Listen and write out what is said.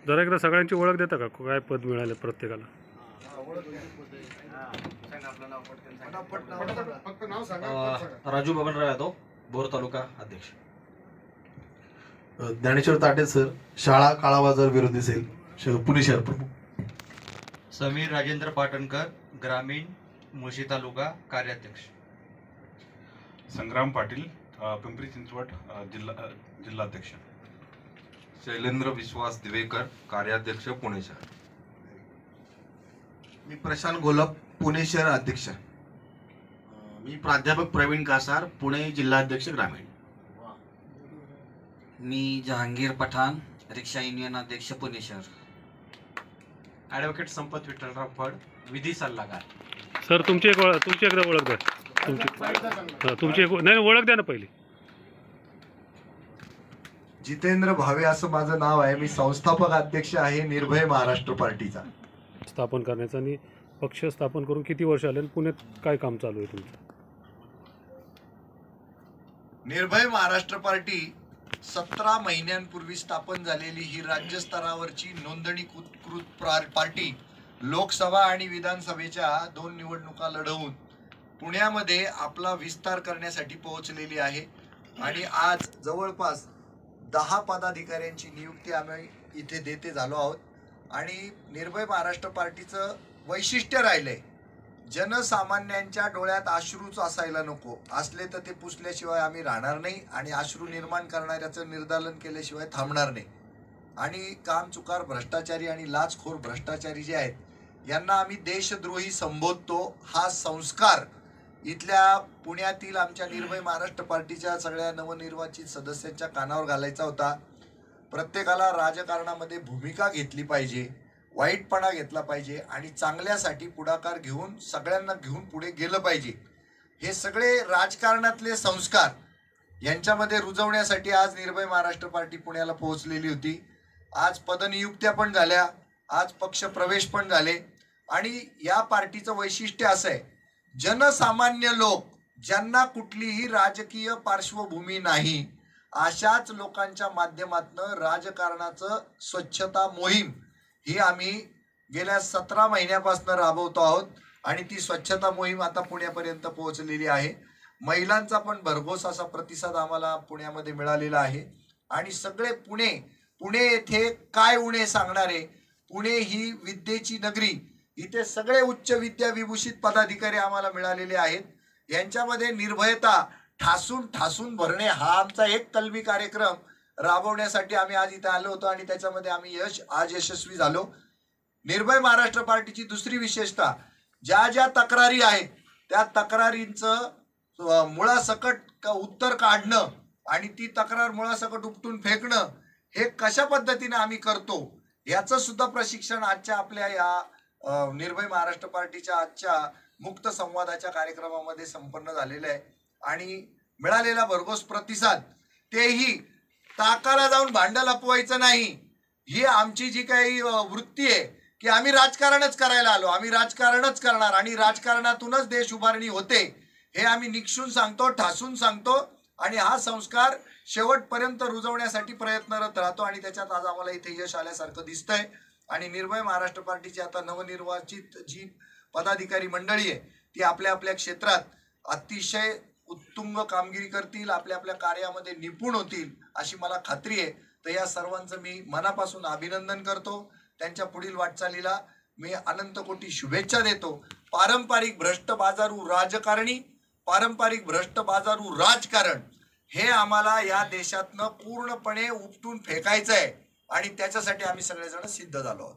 जरा एकदा सगळ्यांची ओळख देता का, काय पद मिळाले प्रत्येकाला? राजू बबनराव यादव, बोर तालुका अध्यक्ष. ज्ञानेश्वर ताटे सर, शाळा काळाबाजार विरोधी सेल, पुणे शहर प्रमुख. समीर राजेंद्र पाटणकर, ग्रामीण मुळशी तालुका कार्याध्यक्ष. संग्राम पाटील, पिंपरी चिंचवड जिल्हाध्यक्ष. शैलेंद्र विश्वास दिवेकर, कार्याध्यक्ष पुणे शहर. मी प्रशांत गोलप, पुणे शहर अध्यक्ष. मी प्राध्यापक प्रवीण कासार, पुणे जिल्हाध्यक्ष ग्रामीण. मी जहांगीर पठाण, रिक्षा युनियन अध्यक्ष पुणे शहर. ॲडव्होकेट संपत विठ्ठलराव फड, विधी सल्लागार. सर तुमची एकदा ओळख द्या. तुमची नाही ओळख द्या ना पहिली. जितेंद्र भावे असं माझं नाव आहे. मी संस्थापक अध्यक्ष आहे निर्भय महाराष्ट्र पार्टीचा. स्थापन करण्याचं आणि पक्ष स्थापन करून किती वर्ष आले आणि पुण्यात काय काम चालू आहे तुमचं? निर्भय महाराष्ट्र पार्टी 17 महिन्यांपूर्वी स्थापन झालेली ही राज्य स्तरावरची नोंदणीकृत पार्टी लोकसभा आणि विधानसभेच्या 2 निवडणुका लढवून पुण्यामध्ये आपला विस्तार करण्यासाठी पोहोचलेली आहे. आणि आज जवळपास 10 पदाधिकाऱ्यांची नियुक्ती आम्ही इथे देते झालो आहोत. आणि निर्भय महाराष्ट्र पार्टीचं वैशिष्ट्य राहिलंय, जनसामान्यांच्या डोळ्यात अश्रूच असायला नको, असले तर ते पुसल्याशिवाय आम्ही राहणार नाही आणि अश्रू निर्माण करणाऱ्याचं निर्दालन केल्याशिवाय थांबणार नाही. आणि कामचुकार भ्रष्टाचारी आणि लाचखोर भ्रष्टाचारी जे आहेत यांना आम्ही देशद्रोही संबोधतो. हा संस्कार इथल्या पुण्यातील आमच्या निर्भय महाराष्ट्र पार्टीच्या सगळ्या नवनिर्वाचित सदस्यांच्या कानावर घालायचा होता. प्रत्येकाला राजकारणामध्ये भूमिका घेतली पाहिजे, वाईटपणा घेतला पाहिजे आणि चांगल्यासाठी पुढाकार घेऊन सगळ्यांना घेऊन पुढे गेलं पाहिजे. हे सगळे राजकारणातले संस्कार यांच्यामध्ये रुजवण्यासाठी आज निर्भय महाराष्ट्र पार्टी पुण्याला पोहोचलेली होती. आज पदनियुक्त्या पण झाल्या, आज पक्ष प्रवेश पण झाले. आणि या पार्टीचं वैशिष्ट्य असं आहे, जनसामान्य लोक ज्यांना कुठलीही राजकीय पार्श्वभूमी नाही अशाच लोकांच्या माध्यमातून राजकारणाचं स्वच्छता मोहीम ही आम्ही गेल्या 17 महिन्यापासून राबवतो आहोत. आणि ती स्वच्छता मोहीम आता पुण्यापर्यंत पोहोचलेली आहे. महिलांचा पण भरघोस असा प्रतिसाद आम्हाला पुण्यामध्ये मिळालेला आहे. आणि सगळे पुणे येथे काय उणे सांगणारे, पुणे ही विद्येची नगरी, इथे सगळे उच्च विद्या विभूषित पदाधिकारी आम्हाला मिळालेले आहेत. यांच्यामध्ये निर्भयता ठासून भरणे हा आमचा एक कलमी कार्यक्रम राबवण्यासाठी आम्ही आज इथे आलो होतो आणि त्याच्यामध्ये आम्ही आज यशस्वी झालो. निर्भय महाराष्ट्र पार्टीची दुसरी विशेषता, ज्या तक्रारी आहेत त्या तक्रारींचं मुळासकट उत्तर काढणं आणि ती तक्रार मुळासकट उपटून फेकणं हे कशा पद्धतीने आम्ही करतो याचं सुद्धा प्रशिक्षण आजच्या आपल्या या निर्भय महाराष्ट्र पार्टीच्या आजच्या मुक्त संवादाच्या कार्यक्रमामध्ये संपन्न झालेलं आहे. आणि मिळालेला भरघोस प्रतिसाद, तेही ताकाला जाऊन भांडं लपवायचं नाही, ही आमची जी काही वृत्ती आहे की आम्ही राजकारणच करायला आलो, आम्ही राजकारणच करणार आणि राजकारणातूनच देश उभारणी होते, हे आम्ही निक्षून सांगतो, ठासून सांगतो. आणि हा संस्कार शेवटपर्यंत रुजवण्यासाठी प्रयत्नरत राहतो आणि त्याच्यात आज आम्हाला इथे यश आल्यासारखं दिसतंय. आणि निर्भय महाराष्ट्र पार्टीची आता नवनिर्वाचित जी पदाधिकारी मंडळी आहे ती आपल्या आपल्या क्षेत्रात अतिशय उत्तुंग कामगिरी करतील, आपल्या आपल्या कार्यामध्ये निपुण होतील अशी मला खात्री आहे. तर या सर्वांचं मी मनापासून अभिनंदन करतो. त्यांच्या पुढील वाटचालीला मी अनंत कोटी शुभेच्छा देतो. पारंपरिक भ्रष्ट बाजारू राजकारण हे आम्हाला या देशातनं पूर्णपणे उपटून फेकायचं आहे आणि त्याच्यासाठी आम्ही सगळेजण सिद्ध झालो आहोत.